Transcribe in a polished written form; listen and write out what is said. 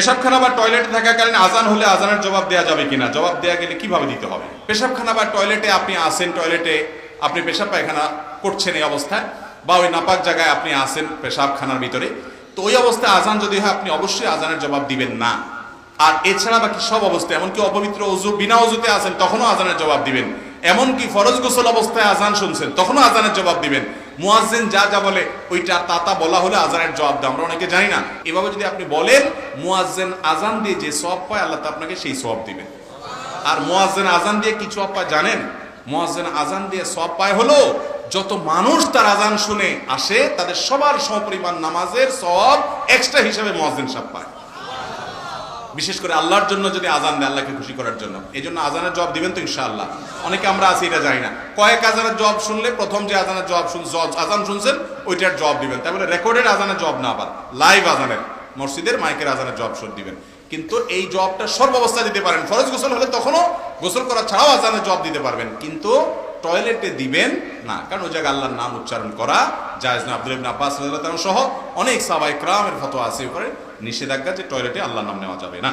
পেশাবখানা বা টয়লেটে থাকাকালীন আজান হলে আজানের জবাব দেওয়া যাবে কিনা, জবাব দেওয়া গেলে কিভাবে দিতে হবে? পেশাবখানা বা টয়লেটে আপনি আসেন, টয়লেটে আপনি পেশাব পায়খানা করছেন এই অবস্থায়, বা ওই নাপাক জায়গায় আপনি আসেন পেশাবখানার ভিতরে, তো ওই অবস্থায় আজান যদি হয় আপনি অবশ্যই আজানের জবাব দিবেন না। আর এছাড়া বাকি সব অবস্থায়, এমনকি অপবিত্র অজু বিনা অজুতে আছেন তখনও আজানের জবাব দিবেন, এমনকি ফরজ গোসল অবস্থায় আজান শুনছেন তখনও আজানের জবাব দিবেন। মুয়াজ্জিন যা যা বলে ওইটা তা বলা হলে আজানের জবাব দেয়, আমরা অনেকে জানি না। এভাবে যদি আপনি বলেন, মুয়াজ্জিন আজান দিয়ে যে সওয়াব পায় আল্লাহ তা আপনাকে সেই সওয়াব দিবেন। আর মুয়াজ্জিন আজান দিয়ে কি সওয়াব পায় জানেন? মুয়াজ্জিন আজান দিয়ে সওয়াব পায় হলো যত মানুষ তার আজান শুনে আসে তাদের সবার সমপরিমাণ নামাজের সওয়াব এক্সট্রা হিসেবে মুয়াজ্জিন সাহেব পায়। বিশেষ করে আল্লাহর জন্য যদি আজান দেয়, আল্লাহকে খুশি করার জন্য, এই জন্য আজানের জবাব দিবেন তো ইনশাআল্লাহ। অনেকে আমরা আছি এটা জানি না, কয়েক আজানের জবাব শুনলে প্রথম যে আজানের জবাব আজান শুনছেন ওইটার জবাব দিবেন, তারপরে রেকর্ডেড আজানের জবাব না, আবার লাইভ আজানের মসজিদের মাইকের আজানের জবাব দিবেন। কিন্তু এই জবাবটা সর্বাবস্থায় দিতে পারেন। ফরজ গোসল হলে তখনও গোসল করা ছাড়াও আজানের জবাব দিতে পারবেন, কিন্তু টয়লেটে দিবেন না, কারণ ওই জায়গায় আল্লাহর নাম উচ্চারণ করা জায়েজ না। আব্দুল্লাহ ইবনে আব্বাস রাদিয়াল্লাহু তাআলা সহ অনেক সাহাবায়ে কেরামের ফতোয়া আছে উপরে নিষেধাজ্ঞা যে টয়লেটে আল্লাহর নাম নেওয়া যাবে না।